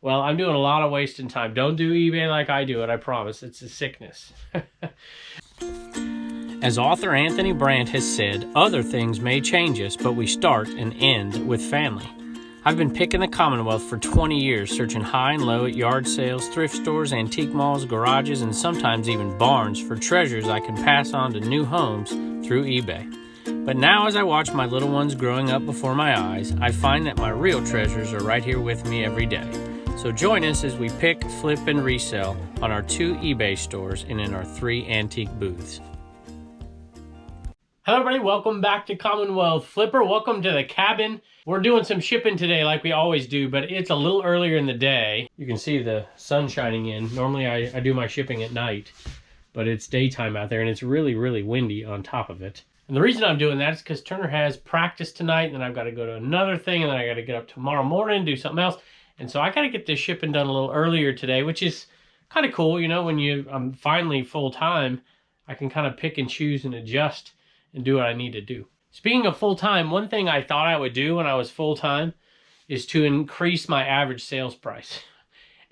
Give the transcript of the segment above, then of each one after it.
Well, I'm doing a lot of wasting time. Don't do eBay like I do it, I promise. It's a sickness. As author Anthony Brandt has said, other things may change us, but we start and end with family. I've been picking the Commonwealth for 20 years, searching high and low at yard sales, thrift stores, antique malls, garages, and sometimes even barns for treasures I can pass on to new homes through eBay. But now as I watch my little ones growing up before my eyes, I find that my real treasures are right here with me every day. So join us as we pick, flip, and resell on our 2 eBay stores and in our 3 antique booths. Hello everybody, welcome back to Commonwealth Flipper. Welcome to the cabin. We're doing some shipping today like we always do, but it's a little earlier in the day. You can see the sun shining in. Normally I do my shipping at night, but it's daytime out there and it's really, really windy on top of it. And the reason I'm doing that is because Turner has practice tonight, and then I've got to go to another thing, and then I got to get up tomorrow morning, do something else. And so I got to get this shipping done a little earlier today, which is kind of cool. You know, when I'm finally full-time, I can kind of pick and choose and adjust and do what I need to do. Speaking of full-time, one thing I thought I would do when I was full-time is to increase my average sales price.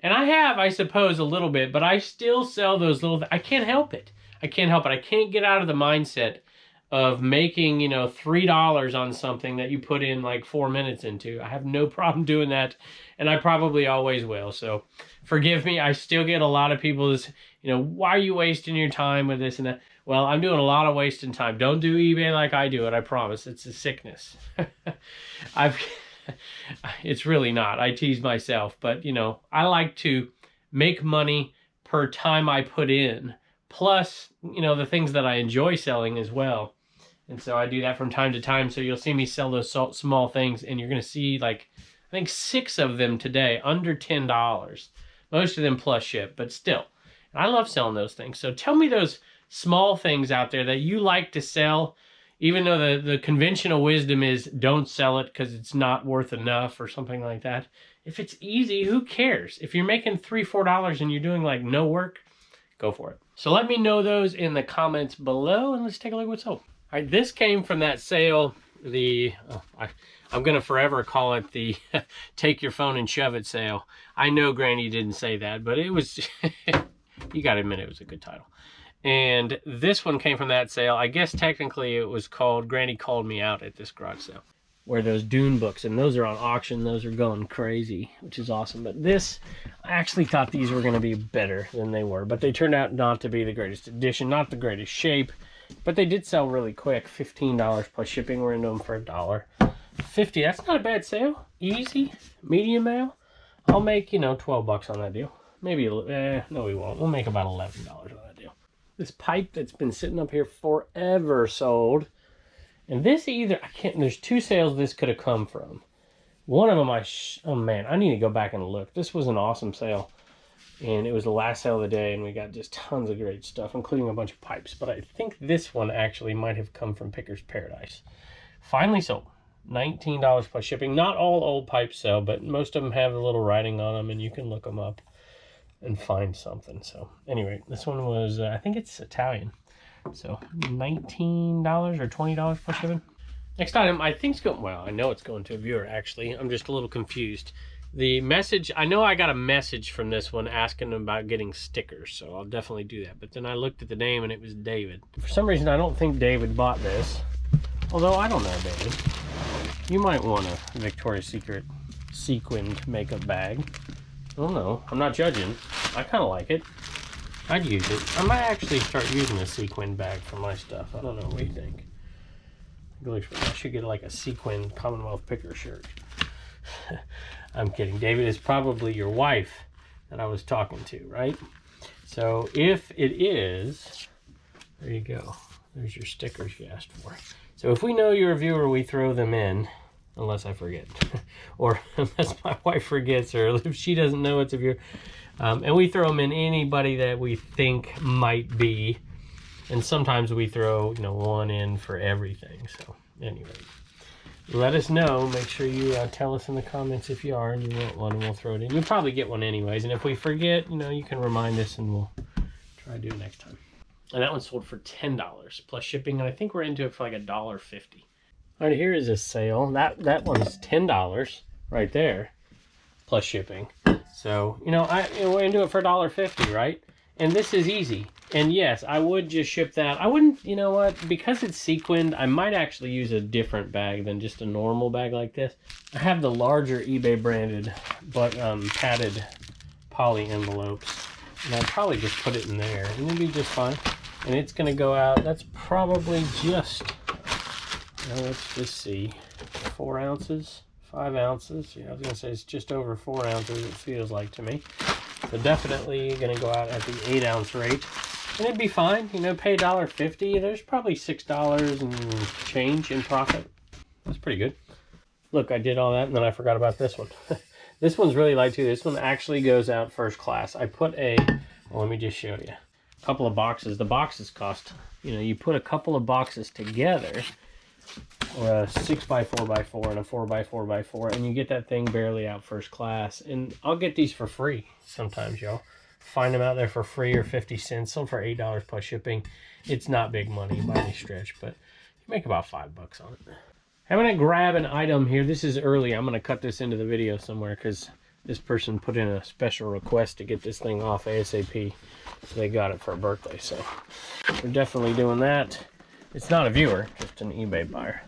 And I have, I suppose, a little bit, but I still sell those little, I can't help it. I can't help it. I can't get out of the mindset of making, you know, $3 on something that you put in like 4 minutes into. I have no problem doing that, and I probably always will. So forgive me. I still get a lot of people this, you know, why are you wasting your time with this and that? Well, I'm doing a lot of wasting time. Don't do eBay like I do it, I promise. It's a sickness. It's really not. I tease myself, but you know, I like to make money per time I put in, plus, you know, the things that I enjoy selling as well. And so I do that from time to time. So you'll see me sell those small things, and you're going to see like, I think 6 of them today, under $10. Most of them plus ship, but still. And I love selling those things. So tell me those small things out there that you like to sell, even though the conventional wisdom is don't sell it because it's not worth enough or something like that. If it's easy, who cares? If you're making $3, $4 and you're doing like no work, go for it. So let me know those in the comments below, and let's take a look at what's sold. All right, this came from that sale, I'm going to forever call it the take your phone and shove it sale. I know Granny didn't say that, but it was, you got to admit it was a good title. And this one came from that sale. I guess technically it was called Granny Called Me Out at this garage sale, where those Dune books, and those are on auction. Those are going crazy, which is awesome. But this, I actually thought these were going to be better than they were, but they turned out not to be the greatest edition, not the greatest shape, but they did sell really quick. $15 plus shipping. We're into them for $1.50. That's not a bad sale. Easy, medium mail. I'll make, you know, 12 bucks on that deal. Maybe, no we won't. We'll make about $11 on that deal. This pipe that's been sitting up here forever sold. And this either, there's 2 sales this could have come from. One of them, oh man, I need to go back and look. This was an awesome sale. And it was the last sale of the day, and we got just tons of great stuff, including a bunch of pipes. But I think this one actually might have come from Picker's Paradise. Finally sold. $19 plus shipping. Not all old pipes sell, but most of them have a little writing on them, and you can look them up and find something. So anyway, this one was, I think it's Italian. So $19 or $20 plus shipping. Next item, I think it's going, well, I know it's going to a viewer actually. I'm just a little confused. The message, I know I got a message from this one asking about getting stickers, so I'll definitely do that. But then I looked at the name and it was David. For some reason, I don't think David bought this. Although, I don't know, David. You might want a Victoria's Secret sequined makeup bag. I don't know. I'm not judging. I kind of like it. I'd use it. I might actually start using a sequin bag for my stuff. I don't know. What do you think? I should get like a sequin Commonwealth Picker shirt. I'm kidding. David is probably your wife that I was talking to, right? So if it is, there you go. There's your stickers you asked for. So if we know you're a viewer, we throw them in, unless I forget. Or unless my wife forgets, or if she doesn't know it's a viewer. And we throw them in anybody that we think might be. And sometimes we throw, you know, one in for everything. So anyway, let us know. Make sure you tell us in the comments if you are and you want one, and we'll throw it in. You'll probably get one anyways. And if we forget, you know, you can remind us and we'll try to do it next time. And that one sold for $10 plus shipping. And I think we're into it for like $1.50. All right, here is a sale. That one's $10 right there plus shipping. So, you know, we're going to do it for $1.50, right? And this is easy. And yes, I would just ship that. I wouldn't, you know what, because it's sequined, I might actually use a different bag than just a normal bag like this. I have the larger eBay branded, but padded poly envelopes. And I'd probably just put it in there and it'd be just fine. And it's going to go out, that's probably just, let's just see, 4 ounces, 5 ounces. Yeah, I was going to say it's just over 4 ounces, it feels like to me. So definitely going to go out at the 8-ounce rate. And it'd be fine, you know, pay $1.50. There's probably $6 and change in profit. That's pretty good. Look, I did all that and then I forgot about this one. This one's really light too. This one actually goes out first class. I put well, let me just show you. A couple of boxes. The boxes cost, you know, you put a couple of boxes together, or a 6x4x4 and a 4x4x4, and you get that thing barely out first class. And I'll get these for free sometimes, y'all. Find them out there for free or 50 cents, some for $8 plus shipping. It's not big money by any stretch, but you make about $5 on it. I'm gonna grab an item here. This is early. I'm gonna cut this into the video somewhere because this person put in a special request to get this thing off ASAP. So they got it for a birthday, so we're definitely doing that. It's not a viewer, just an eBay buyer.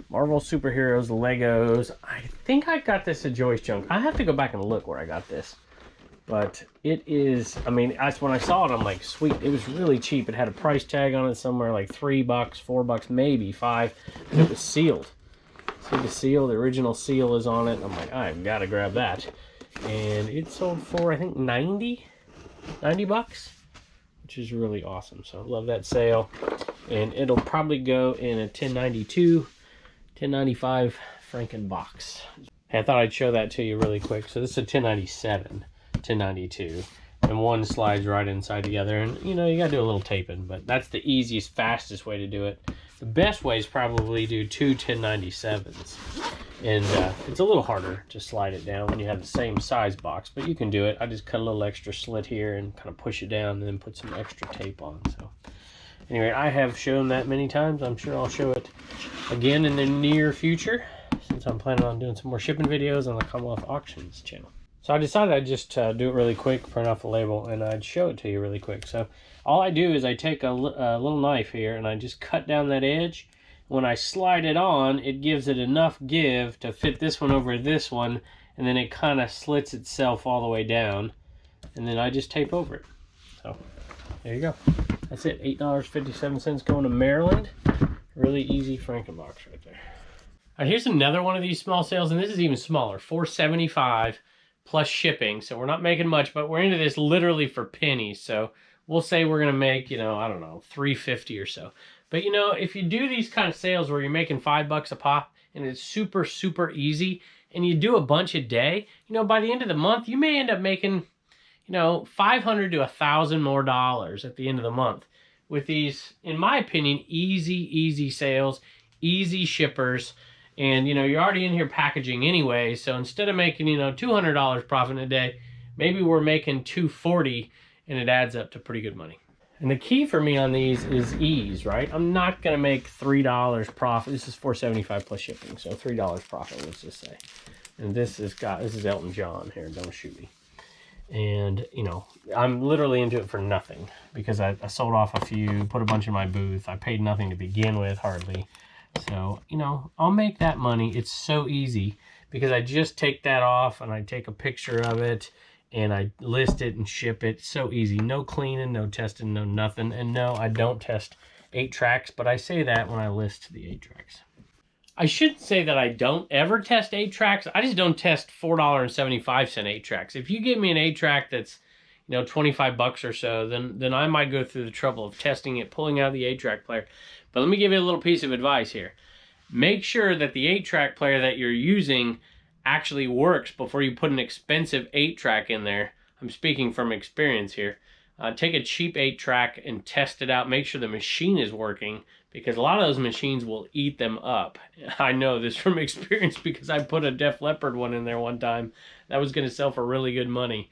Marvel Superheroes, Legos. I think I got this at Joyce Junk. I have to go back and look where I got this. But it is, I mean, that's when I saw it, I'm like, sweet. It was really cheap. It had a price tag on it somewhere like $3, $4, maybe $5. And it was sealed. See the seal, the original seal is on it. I'm like, I've got to grab that. And it sold for, I think, 90 bucks, which is really awesome. So love that sale. And it'll probably go in a 1092, 1095 Franken box. Hey, I thought I'd show that to you really quick. So this is a 1097, 1092. And one slides right inside together. And, you know, you got to do a little taping. But that's the easiest, fastest way to do it. The best way is probably do 2 1097s. And it's a little harder to slide it down when you have the same size box, but you can do it. I just cut a little extra slit here and kind of push it down and then put some extra tape on. So anyway, I have shown that many times. I'm sure I'll show it again in the near future since I'm planning on doing some more shipping videos on the Commonwealth Auctions channel. So I decided I'd just do it really quick, print off a label, and I'd show it to you really quick. So all I do is I take a little knife here and I just cut down that edge. When I slide it on, it gives it enough give to fit this one over this one, and then it kind of slits itself all the way down, and then I just tape over it. So there you go. That's it. $8.57 going to Maryland. Really easy Frankenbox right there. All right, here's another one of these small sales, and this is even smaller, $4.75 plus shipping. So we're not making much, but we're into this literally for pennies. So we'll say we're gonna make, you know, I don't know, $3.50 or so. But, you know, if you do these kind of sales where you're making $5 a pop and it's super, super easy and you do a bunch a day, you know, by the end of the month, you may end up making, you know, $500 to $1,000 more dollars at the end of the month with these, in my opinion, easy sales, easy shippers. And, you know, you're already in here packaging anyway. So instead of making, you know, $200 profit in a day, maybe we're making $240 and it adds up to pretty good money. And the key for me on these is ease, right? I'm not going to make $3 profit. This is $4.75 plus shipping, so $3 profit, let's just say. And this is Elton John here, don't shoot me. And, you know, I'm literally into it for nothing because I sold off a few, put a bunch in my booth. I paid nothing to begin with, hardly. So, you know, I'll make that money. It's so easy because I just take that off and I take a picture of it and I list it and ship it. So easy. No cleaning, no testing, no nothing. And no, I don't test 8 tracks, but I say that when I list the 8 tracks. I shouldn't say that I don't ever test 8 tracks. I just don't test $4.75 8 tracks. If you give me an 8 track that's, you know, $25 or so, then I might go through the trouble of testing it, pulling out the 8 track player. But let me give you a little piece of advice here. Make sure that the 8 track player that you're using actually works before you put an expensive 8 track in there. I'm speaking from experience here. Take a cheap 8 track and test it out. Make sure the machine is working because a lot of those machines will eat them up. I know this from experience because I put a Def Leppard one in there one time. That was going to sell for really good money.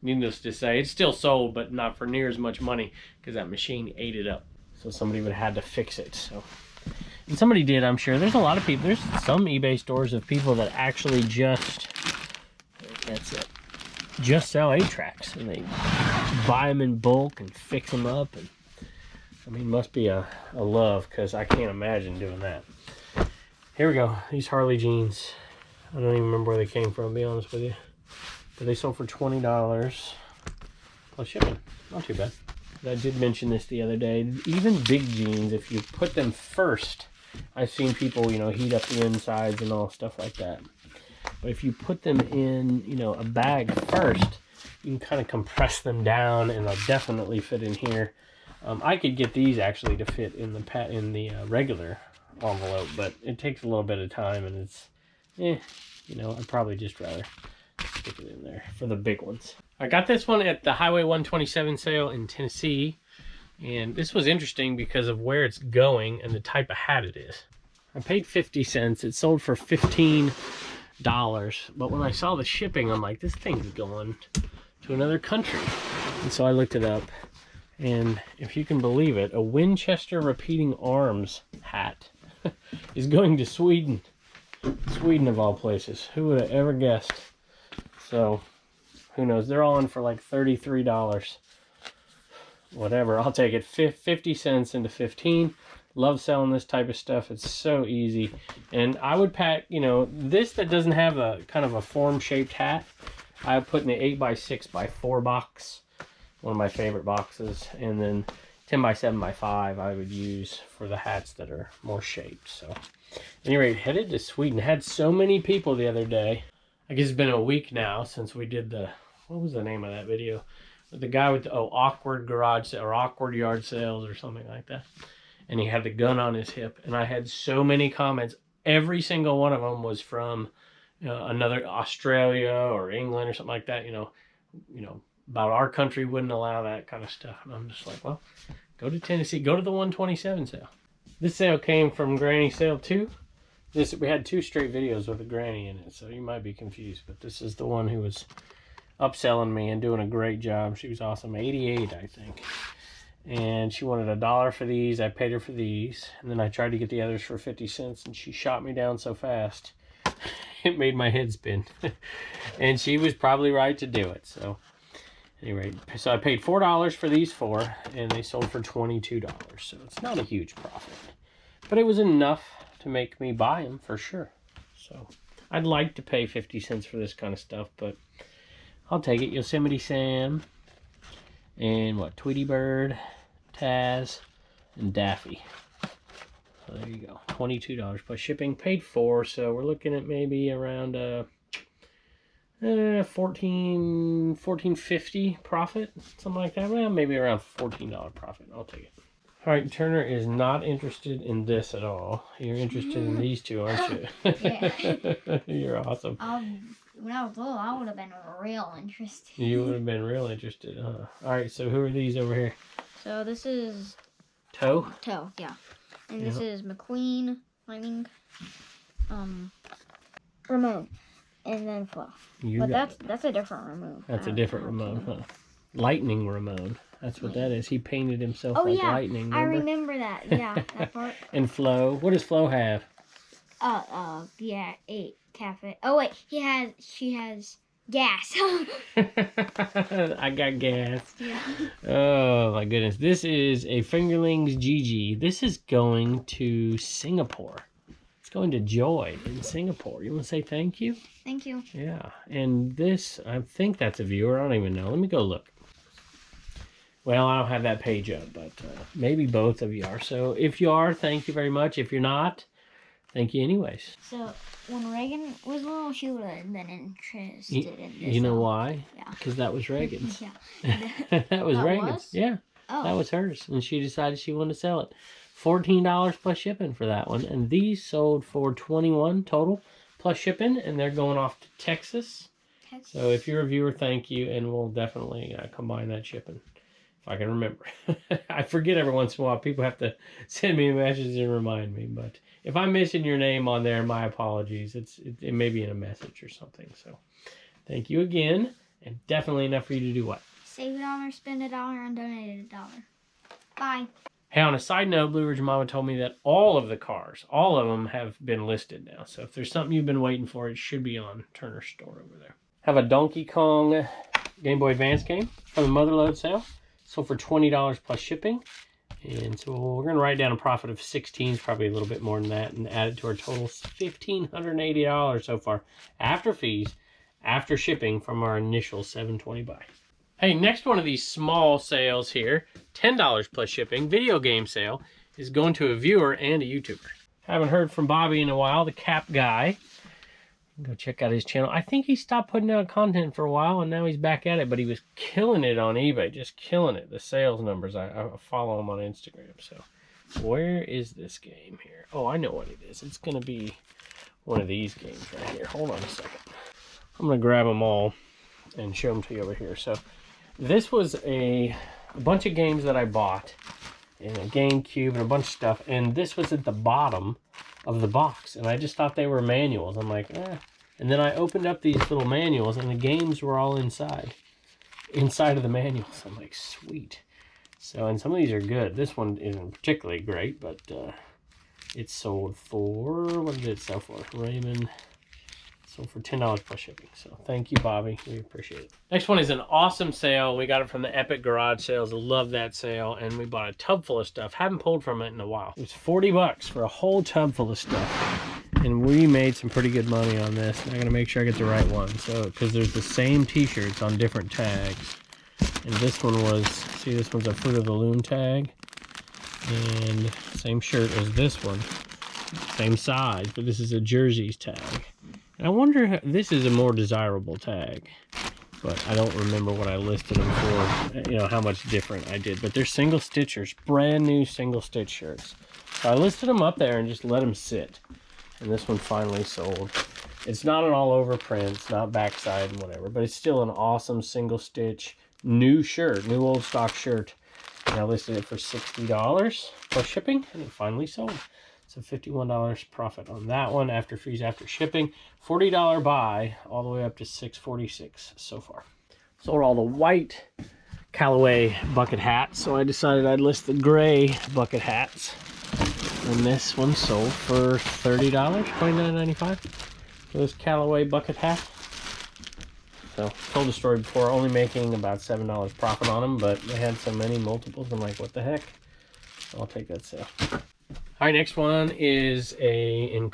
Needless to say, it's still sold, but not for near as much money because that machine ate it up. So somebody would have had to fix it. So. And somebody did, I'm sure. There's a lot of people. There's some eBay stores of people that actually just, that's it. just sell 8-tracks, and they buy them in bulk and fix them up. And I mean, must be a love, because I can't imagine doing that. Here we go. These Harley jeans. I don't even remember where they came from, to be honest with you. But they sold for $20 plus shipping. Not too bad. I did mention this the other day. Even big jeans, if you put them first, I've seen people, you know, heat up the insides and all stuff like that. But if you put them in, you know, a bag first, you can kind of compress them down, and they'll definitely fit in here. I could get these actually to fit in the regular envelope, but it takes a little bit of time, and it's, you know, I'd probably just rather stick it in there for the big ones. I got this one at the Highway 127 sale in Tennessee, and this was interesting because of where it's going and the type of hat it is. I paid 50 cents. It sold for $15, but when I saw the shipping, I'm like, this thing's going to another country. And so I looked it up, and if you can believe it, a Winchester repeating arms hat is going to Sweden. Sweden of all places. Who would have ever guessed? So who knows? They're all in for like $33. Whatever, I'll take it. 50 cents into 15. Love selling this type of stuff. It's so easy. And I would pack, you know, this that doesn't have a kind of a form-shaped hat, I put in the 8x6x4 box. One of my favorite boxes. And then 10x7x5 I would use for the hats that are more shaped. So, at any rate, headed to Sweden. Had so many people the other day. I guess it's been a week now since we did the, what was the name of that video? The guy with the awkward garage sale, or awkward yard sales or something like that. And he had the gun on his hip. And I had so many comments. Every single one of them was from another Australia or England or something like that. You know, about our country wouldn't allow that kind of stuff. And I'm just like, well, go to Tennessee. Go to the 127 sale. This sale came from Granny Sale 2. We had 2 straight videos with a granny in it, so you might be confused. But this is the one who was upselling me and doing a great job. She was awesome. 88, I think. And she wanted $1 for these. I paid her for these. And then I tried to get the others for 50 cents, and she shot me down so fast. It made my head spin. And she was probably right to do it. So, anyway, so I paid $4 for these 4, and they sold for $22. So it's not a huge profit. But it was enough to make me buy them for sure. So I'd like to pay 50 cents for this kind of stuff, but I'll take it. Yosemite Sam, and what, Tweety Bird, Taz, and Daffy. So there you go. $22 plus shipping. Paid 4, so we're looking at maybe around $14.50 profit, something like that. Well, maybe around $14 profit. I'll take it. All right, Turner is not interested in this at all. You're interested in these two, aren't you? Yeah. You're awesome. When I was little, I would have been real interested. You would have been real interested, huh? All right, so who are these over here? So this is... Toe? Toe, yeah. And this is McQueen, Lightning, Ramon, and then Flo. But that's a different Ramon. That's a different Ramon, huh? Lightning Ramon. That's what that is. He painted himself like lightning. Remember? I remember that. Yeah, that part. And Flo, what does Flo have? Yeah, 8 cafe. Oh wait, she has gas. I got gas. Yeah. Oh my goodness. This is a Fingerlings GG. This is going to Singapore. It's going to Joy in Singapore. You want to say thank you? Thank you. Yeah. And this, I think that's a viewer. I don't even know. Let me go look. Well, I don't have that page up, but maybe both of you are. So if you are, thank you very much. If you're not, thank you anyways. So when Reagan was little, she would have been interested in this. You know why? Yeah. Because that was Reagan's. Yeah. That was Reagan's. Yeah. Oh. That was hers. And she decided she wanted to sell it. $14 plus shipping for that one. And these sold for $21 total plus shipping. And they're going off to Texas. So if you're a viewer, thank you. And we'll definitely combine that shipping. If I can remember. I forget every once in a while. People have to send me a message and remind me. But if I'm missing your name on there, my apologies. It may be in a message or something. So thank you again. And definitely enough for you to do what? Save $1, spend $1, and donate $1. Bye. Hey, on a side note, Blue Ridge Mama told me that all of the cars, all of them have been listed now. So if there's something you've been waiting for, it should be on Turner's store over there. Have a Donkey Kong Game Boy Advance game from the Motherload sale. Sold for $20 plus shipping. And so we're going to write down a profit of 16, probably a little bit more than that, and add it to our total $1,580 so far after fees, after shipping from our initial $720 buy. Hey, next one of these small sales here, $10 plus shipping, video game sale, is going to a viewer and a YouTuber. Haven't heard from Bobby in a while, the Cap Guy. Go check out his channel. I think he stopped putting out content for a while, and now he's back at it, but he was killing it on eBay, just killing it. The sales numbers, I follow him on Instagram. So where is this game here? Oh, I know what it is. It's going to be one of these games right here. Hold on a second. I'm going to grab them all and show them to you over here. So this was a bunch of games that I bought, and a GameCube and a bunch of stuff, and this was at the bottom of the box, and I just thought they were manuals. I'm like, eh. And then I opened up these little manuals, and the games were all inside of the manuals. I'm like, sweet. So, and some of these are good. This one isn't particularly great, but it sold for, what did it sell for? Raymond sold for $10 plus shipping. So thank you, Bobby. We appreciate it. Next one is an awesome sale. We got it from the Epic Garage Sales. I love that sale. And we bought a tub full of stuff. Haven't pulled from it in a while. It was $40 for a whole tub full of stuff. And we made some pretty good money on this. I'm going to make sure I get the right one. So, because there's the same t-shirts on different tags. And this one was, see, this one's a Fruit of the Loom tag. And same shirt as this one. Same size, but this is a Jerseys tag. And I wonder, this is a more desirable tag, but I don't remember what I listed them for, you know, how much different I did. But they're single stitchers, brand new single stitch shirts. So I listed them up there and just let them sit. And this one finally sold. It's not an all over print, it's not backside and whatever, but it's still an awesome single stitch new shirt, new old stock shirt. And I listed it for $60 plus shipping, and it finally sold. So $51 profit on that one after fees, after shipping. $40 buy, all the way up to $646 so far. Sold all the white Callaway bucket hats, so I decided I'd list the gray bucket hats. And this one sold for $30, $29.95 for this Callaway bucket hat. So, told the story before, only making about $7 profit on them, but they had so many multiples, I'm like, what the heck? So I'll take that sale. All right, next one is an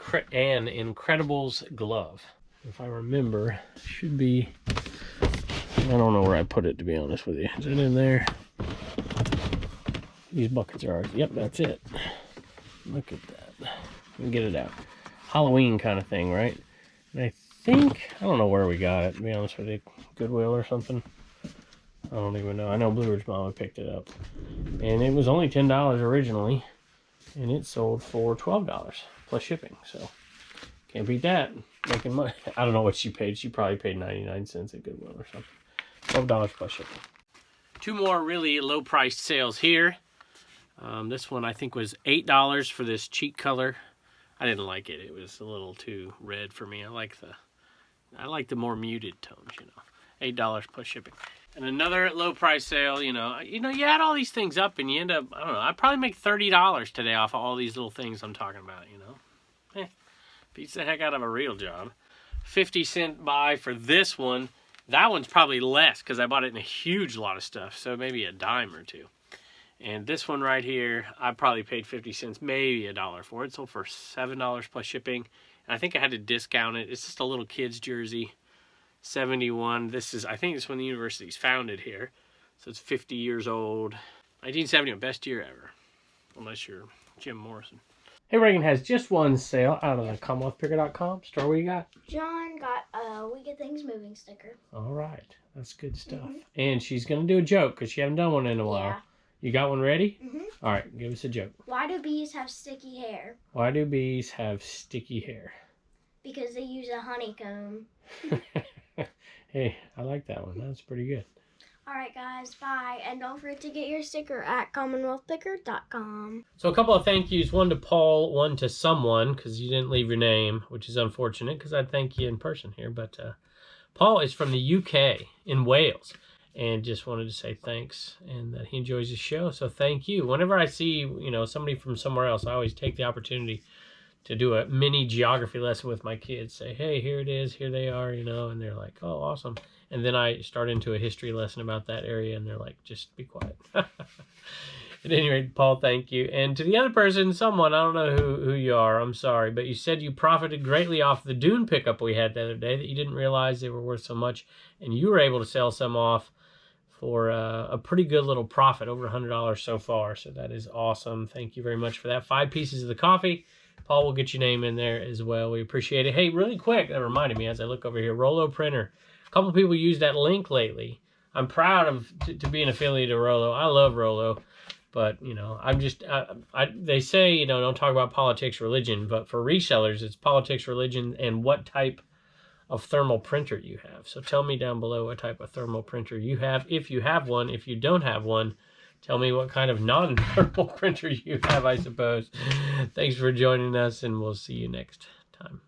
Incredibles glove. If I remember, should be, I don't know where I put it, to be honest with you. Is it in there? These buckets are ours. Yep, that's it. Look at that. Let me get it out. Halloween kind of thing, right? And I think, I don't know where we got it, to be honest with you. Goodwill or something. I don't even know. I know Bluebird's mama picked it up. And it was only $10 originally. And it sold for $12 plus shipping. So, can't beat that. Making money. I don't know what she paid. She probably paid 99 cents at Goodwill or something. $12 plus shipping. Two more really low-priced sales here. This one I think was $8 for this cheek color. I didn't like it. It was a little too red for me. I like the more muted tones, you know. $8 plus shipping. And another low price sale, you add all these things up and you end up, I don't know, I'd probably make $30 today off of all these little things I'm talking about, you know. Beats the heck out of a real job. 50-cent buy for this one. That one's probably less because I bought it in a huge lot of stuff, so maybe a dime or two. And this one right here, I probably paid 50 cents, maybe $1 for it. Sold for $7 plus shipping. And I think I had to discount it. It's just a little kid's jersey. 71. This is, I think it's when the university's founded here. So it's 50 years old. 1971, best year ever. Unless you're Jim Morrison. Hey, Reagan has just one sale out of the CommonwealthPicker.com store. What you got? John got a We Get Things Moving sticker. All right. That's good stuff. And she's going to do a joke because she haven't done one in a while. Yeah. You got one ready? All right, give us a joke. Why do bees have sticky hair? Why do bees have sticky hair? Because they use a honeycomb. Hey, I like that one. That's pretty good. All right, guys, bye. And don't forget to get your sticker at CommonwealthPicker.com. So a couple of thank yous. One to Paul, one to someone, because you didn't leave your name, which is unfortunate, because I'd thank you in person here. But Paul is from the UK, in Wales. And just wanted to say thanks and that he enjoys the show. So thank you. Whenever I see, somebody from somewhere else, I always take the opportunity to do a mini geography lesson with my kids. Say, hey, here it is, here they are, you know, and they're like, oh, awesome. And then I start into a history lesson about that area, and they're like, just be quiet. At any rate, Paul, thank you. And to the other person, someone, I don't know who you are, I'm sorry, but you said you profited greatly off the dune pickup we had the other day, that you didn't realize they were worth so much, and you were able to sell some off for a pretty good little profit, over $100 so far. So that is awesome. Thank you very much for that. 5 pieces of the coffee. Paul will get your name in there as well. We appreciate it. Hey, really quick, that reminded me as I look over here, Rollo Printer. A couple people use that link lately. I'm proud to be an affiliate of Rollo. I love Rollo. But, you know, I'm just, they say, you know, don't talk about politics, religion. But for resellers, it's politics, religion, and what type of thermal printer you have. So tell me down below what type of thermal printer you have. If you have one, if you don't have one, tell me what kind of non-thermal printer you have, I suppose. Thanks for joining us, and we'll see you next time.